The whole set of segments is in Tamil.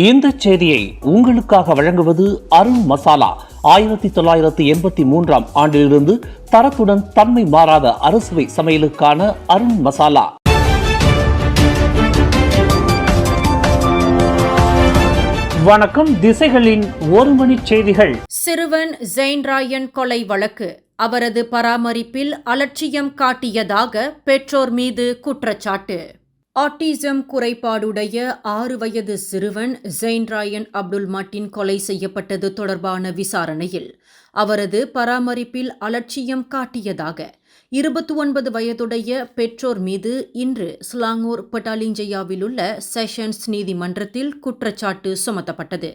இந்த செய்தியை உங்களுக்காக வழங்குவது அருண் மசாலா. 1983 ஆண்டிலிருந்து தரத்துடன் தன்மை மாறாத அறுசுவை சமையலுக்கான அருண் மசாலா. வணக்கம். திசைகளின் ஒரு மணி செய்திகள். சிறுவன் ஜெயின் ராயன் கொலை வழக்கு. அவரது பராமரிப்பில் அலட்சியம் காட்டியதாக பெற்றோர் மீது குற்றச்சாட்டு. ஆட்டிசம் குறைபாடுடைய 6 வயது சிறுவன் ஜெயின் ராயன் அப்துல் மட்டின் கொலை செய்யப்பட்டது தொடர்பான விசாரணையில் அவரது பராமரிப்பில் அலட்சியம் காட்டியதாக 29 வயதுடைய பெற்றோர் மீது இன்று ஸ்லாங்கூர் பட்டாலிஞ்சையாவில் உள்ள செஷன்ஸ் நீதிமன்றத்தில் குற்றச்சாட்டு சுமத்தப்பட்டது.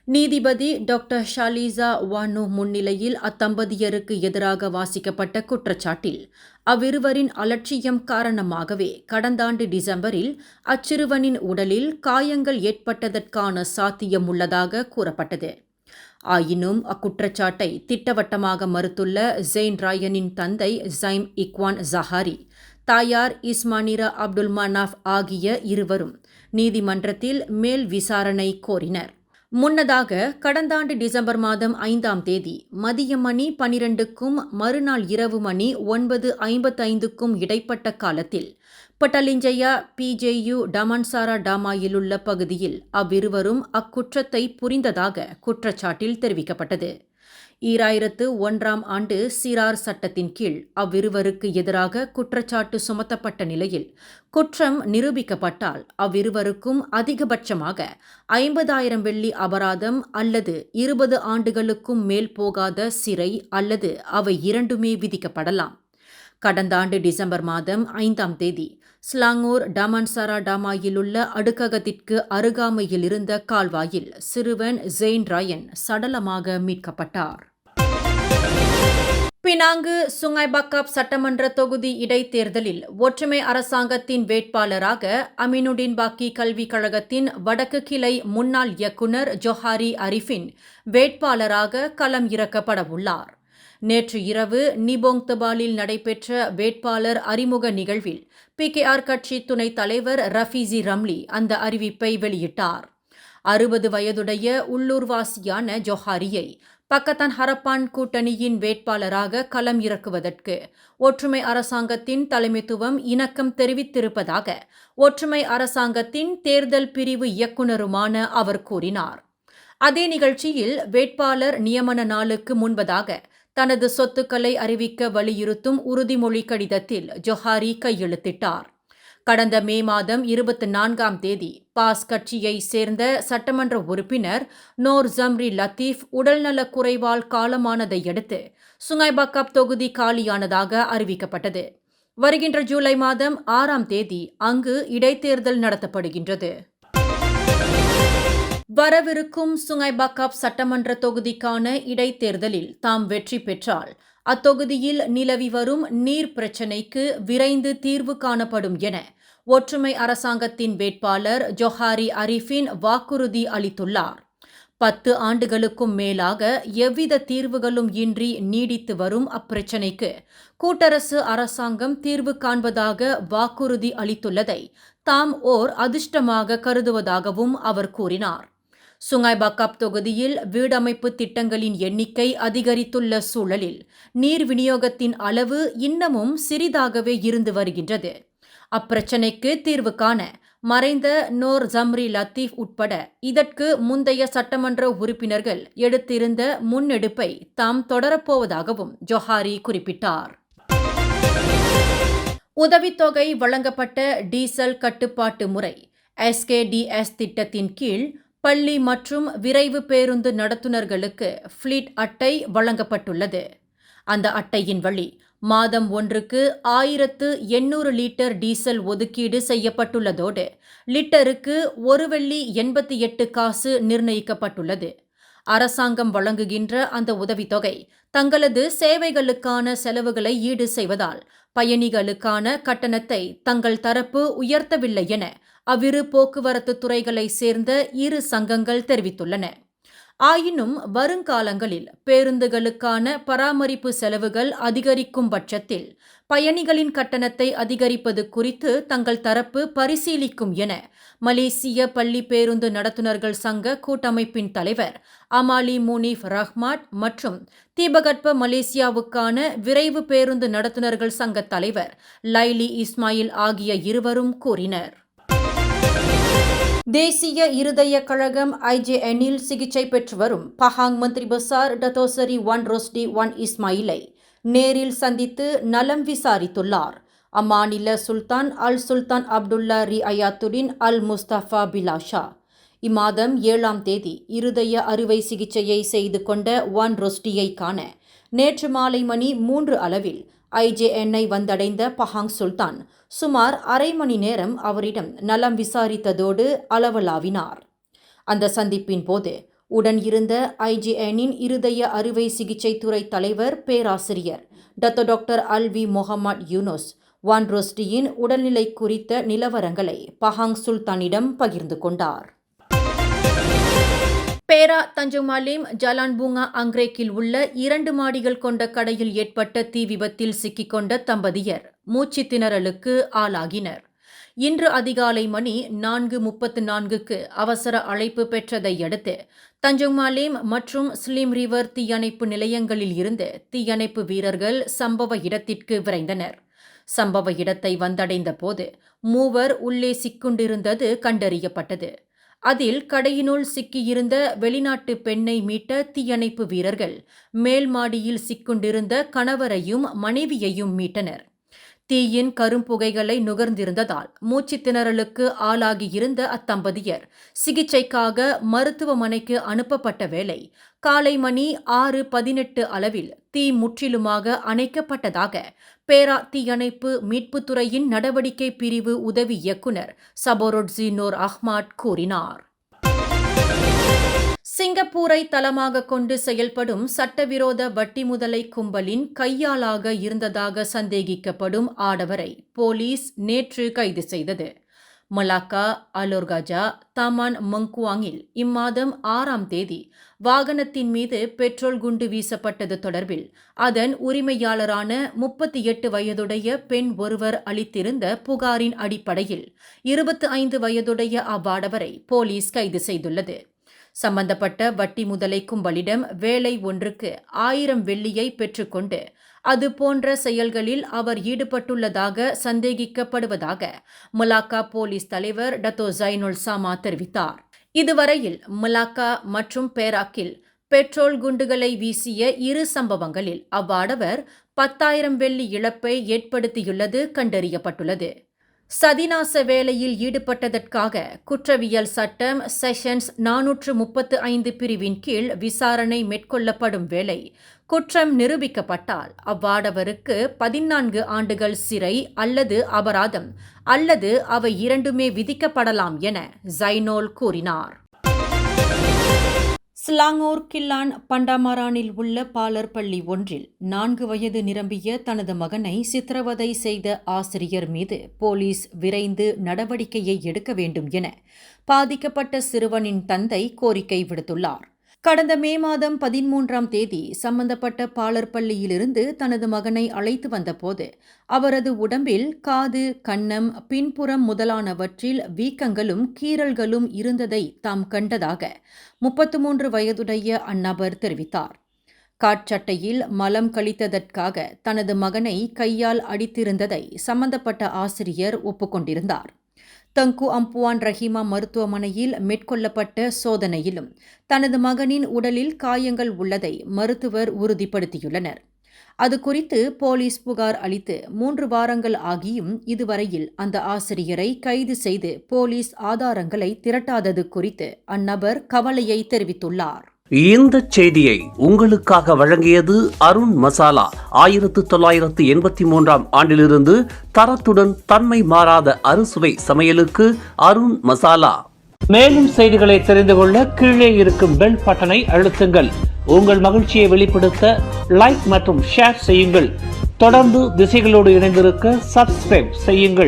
நீதிபதி டாக்டர் ஷாலிசா வானு முன்னிலையில் அத்தம்பதியருக்கு எதிராக வாசிக்கப்பட்ட குற்றச்சாட்டில் அவ்விருவரின் அலட்சியம் காரணமாகவே கடந்த ஆண்டு டிசம்பரில் அச்சிறுவனின் உடலில் காயங்கள் ஏற்பட்டதற்கான சாத்தியம் உள்ளதாக கூறப்பட்டது. ஆயினும் அக்குற்றச்சாட்டை திட்டவட்டமாக மறுத்துள்ள ஜெயின் ராயனின் தந்தை ஜைம் இக்வான் ஜஹாரி, தாயார் இஸ்மானிரா அப்துல் மனாஃப் ஆகிய இருவரும் நீதிமன்றத்தில் மேல் விசாரணை கோரினர். முன்னதாக கடந்த ஆண்டு டிசம்பர் மாதம் 5ஆம் தேதி மதியம் மணி 12க்கும் மறுநாள் இரவு மணி 9:55க்கும் இடைப்பட்ட காலத்தில் பட்டாலிஞ்சையா PJU டமான்சாரா டாமாயிலுள்ள பகுதியில் அவ்விருவரும் அக்குற்றத்தை புரிந்ததாக குற்றச்சாட்டில் தெரிவிக்கப்பட்டது. 2001ஆம் ஆண்டு சிறார் சட்டத்தின் கீழ் அவ்விருவருக்கு எதிராக குற்றச்சாட்டு சுமத்தப்பட்ட நிலையில் குற்றம் நிரூபிக்கப்பட்டால் அவ்விருவருக்கும் அதிகபட்சமாக 50,000 வெள்ளி அபராதம் அல்லது 20 ஆண்டுகளுக்கும் மேல் போகாத சிறை அல்லது அவை இரண்டுமே விதிக்கப்படலாம். கடந்த ஆண்டு டிசம்பர் மாதம் 5ஆம் தேதி ஸ்லாங்கூர் டமான்சாரா டாமாயிலுள்ள அடுக்ககத்திற்கு அருகாமையில் இருந்த கால்வாயில் சிறுவன் ஜெயின் ராயன் சடலமாக மீட்கப்பட்டார். பினாங்கு சுங்கைபக்காப் சட்டமன்ற தொகுதி இடைத்தேர்தலில் ஒற்றுமை அரசாங்கத்தின் வேட்பாளராக அமினுடின் பாக்கி கல்விக் கழகத்தின் வடக்கு கிளை முன்னாள் இயக்குநர் ஜொஹாரி அரிஃபின் வேட்பாளராக களம் இறக்கப்படவுள்ளார். நேற்று இரவு நிபோங் தபாலில் நடைபெற்ற வேட்பாளர் அறிமுக நிகழ்வில் PKR கட்சி துணைத் தலைவர் ரஃபீசி ரம்லி அந்த அறிவிப்பை வெளியிட்டார். 60 வயதுடைய உள்ளூர்வாசியான ஜொஹாரியை பக்கத்தான் ஹரப்பான் கூட்டணியின் வேட்பாளராக களம் இறக்குவதற்கு ஒற்றுமை அரசாங்கத்தின் தலைமைத்துவம் இணக்கம் தெரிவித்திருப்பதாக ஒற்றுமை அரசாங்கத்தின் தேர்தல் பிரிவு இயக்குநருமான அவர் கூறினார். அதே நிகழ்ச்சியில் வேட்பாளர் நியமன நாளுக்கு முன்பதாக தனது சொத்துக்களை அறிவிக்க வலியுறுத்தும் உறுதிமொழி கடிதத்தில் ஜொஹாரி கையெழுத்திட்டார். கடந்த மே மாதம் 24ஆம் தேதி பாஸ் கட்சியை சேர்ந்த சட்டமன்ற உறுப்பினர் நோர் ஜம்ரி லத்தீப் உடல்நலக் குறைவால் காலமானதை அடுத்து சுங்கைபக்காப் தொகுதி காலியானதாக அறிவிக்கப்பட்டது. வருகின்ற ஜூலை மாதம் 6ஆம் தேதி அங்கு இடைத்தேர்தல் நடத்தப்படுகின்றது. வரவிருக்கும் சுங்கைபக்காப் சட்டமன்ற தொகுதிக்கான இடைத்தேர்தலில் தாம் வெற்றி பெற்றால் அத்தொகுதியில் நிலவி வரும் நீர் பிரச்சினைக்கு விரைந்து தீர்வு காணப்படும் என ஒற்றுமை அரசாங்கத்தின் வேட்பாளர் ஜொஹாரி அரிஃபின் வாக்குறுதி அளித்துள்ளார். 10 ஆண்டுகளுக்கும் மேலாக எவ்வித தீர்வுகளும் இன்றி நீடித்து வரும் அப்பிரச்சினைக்கு கூட்டரசு அரசாங்கம் தீர்வு காண்பதாக வாக்குறுதி அளித்துள்ளதை தாம் ஓர் அதிர்ஷ்டமாக கருதுவதாகவும் அவர் கூறினார். சுங்கைபக்காப் தொகுதியில் வீடமைப்பு திட்டங்களின் எண்ணிக்கை அதிகரித்துள்ள சூழலில் நீர் விநியோகத்தின் அளவு இன்னமும் சிறிதாகவே இருந்து வருகின்றது. அப்பிரச்சினைக்கு தீர்வு காண மறைந்த நோர் ஜம்ரி லத்தீப் உட்பட இதற்கு முந்தைய சட்டமன்ற உறுப்பினர்கள் எடுத்திருந்த முன்னெடுப்பை தாம் தொடரப்போவதாகவும் ஜொஹாரி குறிப்பிட்டார். உதவித்தொகை வழங்கப்பட்ட டீசல் கட்டுப்பாட்டு முறை SKDS திட்டத்தின் கீழ் பள்ளி மற்றும் விரைவு பேருந்து நடத்துனர்களுக்கு ஃப்ளீட் அட்டை வழங்கப்பட்டுள்ளது. அந்த அட்டையின் வழி மாதம் ஒன்றுக்கு 1800 லிட்டர் டீசல் ஒதுக்கீடு செய்யப்பட்டுள்ளதோடு லிட்டருக்கு 1 வெள்ளி 88 காசு நிர்ணயிக்கப்பட்டுள்ளது. அரசாங்கம் வழங்குகின்ற அந்த உதவித்தொகை தங்களது சேவைகளுக்கான செலவுகளை ஈடு செய்வதால் பயணிகளுக்கான கட்டணத்தை தங்கள் தரப்பு உயர்த்தவில்லை என அவ்விரு போக்குவரத்து துறைகளை சேர்ந்த இரு சங்கங்கள் தெரிவித்துள்ளன. ஆயினும் வருங்காலங்களில் பேருந்துகளுக்கான பராமரிப்பு செலவுகள் அதிகரிக்கும் பட்சத்தில் பயணிகளின் கட்டணத்தை அதிகரிப்பது குறித்து தங்கள் தரப்பு பரிசீலிக்கும் என மலேசிய பள்ளி பேருந்து நடத்துனர்கள் சங்க கூட்டமைப்பின் தலைவர் அமாலி முனீப் ரஹ்மாட் மற்றும் தீபகற்ப மலேசியாவுக்கான விரைவு பேருந்து நடத்துனர்கள் சங்க தலைவர் லைலி இஸ்மாயில் ஆகிய இருவரும் கூறினர். தேசிய இருதய கழகம் IJN-இல் சிகிச்சை பெற்று வரும் பஹாங் மந்திரி பசார் டத்தோசரி ஒன் ரோஸ்டி ஒன் இஸ்மாயிலை நேரில் சந்தித்து நலம் விசாரித்துள்ளார். அம்மாநில சுல்தான் அல் சுல்தான் அப்துல்லா ரிஅயாத்துடின் அல் முஸ்தபா பிலாஷா இம்மாதம் 7ஆம் தேதி இருதய அறுவை சிகிச்சையை செய்து கொண்ட ஒன் ரோஸ்டியை காண நேற்று மாலை மணி 3 அளவில் IJN-ஐ வந்தடைந்த பஹாங் சுல்தான் சுமார் அரை மணி நேரம் அவரிடம் நலம் விசாரித்ததோடு அளவலாவினார். அந்த சந்திப்பின் போது உடன் இருந்த IJN-இன் இருதய அறுவை சிகிச்சை துறை தலைவர் பேராசிரியர் டாக்டர் அல்வி முகமது யூனுஸ் ஒன் ரோஸ்டியின் உடல்நிலை குறித்த நிலவரங்களை பஹாங் சுல்தானிடம் பகிர்ந்து கொண்டார். பேரா தஞ்சோங் மாலிம் ஜலான் பூங்கா அங்ரேக்கில் உள்ள 2 மாடிகள் கொண்ட கடையில் ஏற்பட்ட தீ விபத்தில் சிக்கிக்கொண்ட தம்பதியர் மூச்சு திணறலுக்கு ஆளாகினர். இன்று அதிகாலை மணி 4:34க்கு அவசர அழைப்பு பெற்றதை அடுத்து தஞ்சோங் மாலிம் மற்றும் ஸ்லிம் ரிவர் தீயணைப்பு நிலையங்களில் இருந்து தீயணைப்பு வீரர்கள் சம்பவ இடத்திற்கு விரைந்தனர். சம்பவ இடத்தை வந்தடைந்த போது 3 உள்ளே சிக்குண்டிருந்தது கண்டறியப்பட்டது. அதில் கடையினுள் சிக்கியிருந்த வெளிநாட்டு பெண்ணை மீட்ட தீயணைப்பு வீரர்கள் மேல் மாடியில் சிக்குண்டிருந்த கணவரையும் மனைவியையும் மீட்டனர். தீயின் கரும்புகைகளை நுகர்ந்திருந்ததால் மூச்சு திணறலுக்கு ஆளாகியிருந்த அத்தம்பதியர் சிகிச்சைக்காக மருத்துவமனைக்கு அனுப்பப்பட்ட வேளை காலை மணி 6:18 அளவில் தீ முற்றிலுமாக அணைக்கப்பட்டதாக பேரா தீயணைப்பு மீட்புத்துறையின் நடவடிக்கை பிரிவு உதவி இயக்குனர் சபோரோட்ஸி நூர் அஹ்மத் கூறினார். சிங்கப்பூரை தளமாக கொண்டு செயல்படும் சட்டவிரோத வட்டி முதலை கும்பலின் கையாளாக இருந்ததாக சந்தேகிக்கப்படும் ஆடவரை போலீஸ் நேற்று கைது செய்தது. மலாக்கா அலோர்காஜா தாமான் மங்குவாங்கில் இம்மாதம் 6ஆம் தேதி வாகனத்தின் மீது பெட்ரோல் குண்டு வீசப்பட்டது தொடர்பில் அதன் உரிமையாளரான 38 வயதுடைய பெண் ஒருவர் அளித்திருந்த புகாரின் அடிப்படையில் 25 வயதுடைய அவ்வாடவரை போலீஸ் கைது செய்துள்ளது. சம்பந்தப்பட்ட வட்டி முதலை கும்பலிடம் வேலை ஒன்றுக்கு 1000 வெள்ளியை பெற்றுக்கொண்டு அது போன்ற செயல்களில் அவர் ஈடுபட்டுள்ளதாக சந்தேகிக்கப்படுவதாக மலாக்கா போலீஸ் தலைவர் டத்தோ ஜைனுல் சாமா தெரிவித்தார். இதுவரையில் மலாக்கா மற்றும் பேராக்கில் பெட்ரோல் குண்டுகளை வீசிய 2 சம்பவங்களில் அவ்வாடவர் 10,000 வெள்ளி இழப்பை ஏற்படுத்தியுள்ளது கண்டறியப்பட்டுள்ளது. சதிநாச வேலையில் ஈடுபட்டதற்காக குற்றவியல் சட்டம் செஷன்ஸ் 435 பிரிவின் கீழ் விசாரணை மேற்கொள்ளப்படும் வேளை குற்றம் நிரூபிக்கப்பட்டால் அவ்வாடவருக்கு 14 ஆண்டுகள் சிறை அல்லது அபராதம் அல்லது அவை இரண்டுமே விதிக்கப்படலாம் என ஜைனோல் கூறினார். ஸ்லாங்கூர் கில்லான் பண்டாமரானில் உள்ள பாலர் பள்ளி ஒன்றில் 4 வயது நிரம்பிய தனது மகனை சித்திரவதை செய்த ஆசிரியர் மீது போலீஸ் விரைந்து நடவடிக்கையை எடுக்க வேண்டும் என பாதிக்கப்பட்ட சிறுவனின் தந்தை கோரிக்கை விடுத்துள்ளார். கடந்த மே மாதம் 13ஆம் தேதி சம்பந்தப்பட்ட பாலர் பள்ளியிலிருந்து தனது மகனை அழைத்து வந்தபோது அவரது உடம்பில் காது, கன்னம், பின்புறம் முதலானவற்றில் வீக்கங்களும் கீறல்களும் இருந்ததை தாம் கண்டதாக 33 வயதுடைய அந்நபர் தெரிவித்தார். காட்சட்டையில் மலம் கழித்ததற்காக தனது மகனை கையால் அடித்திருந்ததை சம்பந்தப்பட்ட ஆசிரியர் ஒப்புக்கொண்டிருந்தார். தங்கு அம்புவான் ரஹீமா மருத்துவமனையில் மேற்கொள்ளப்பட்ட சோதனையிலும் தனது மகனின் உடலில் காயங்கள் உள்ளதை மருத்துவர் உறுதிப்படுத்தியுள்ளனர். அது குறித்து போலீஸ் புகார் அளித்து 3 வாரங்கள் ஆகியும் இதுவரையில் அந்த ஆசிரியரை கைது செய்து போலீஸ் ஆதாரங்களை திரட்டாதது குறித்து அந்நபர் கவலையை தெரிவித்துள்ளார். இந்த செய்தியை உங்களுக்காக வழங்கியது அருண் மசாலா. 1983ஆம் ஆண்டிலிருந்து தரத்துடன் தன்மை மாறாத அறுசுவை சமையலுக்கு அருண் மசாலா. மேலும் செய்திகளை தெரிந்து கொள்ள கீழே இருக்கும் பெல் பட்டனை அழுத்துங்கள். உங்கள் மகிழ்ச்சியை வெளிப்படுத்த லைக் மற்றும் ஷேர் செய்யுங்கள். தொடர்ந்து திசைகளோடு இணைந்திருக்க சப்ஸ்கிரைப் செய்யுங்கள்.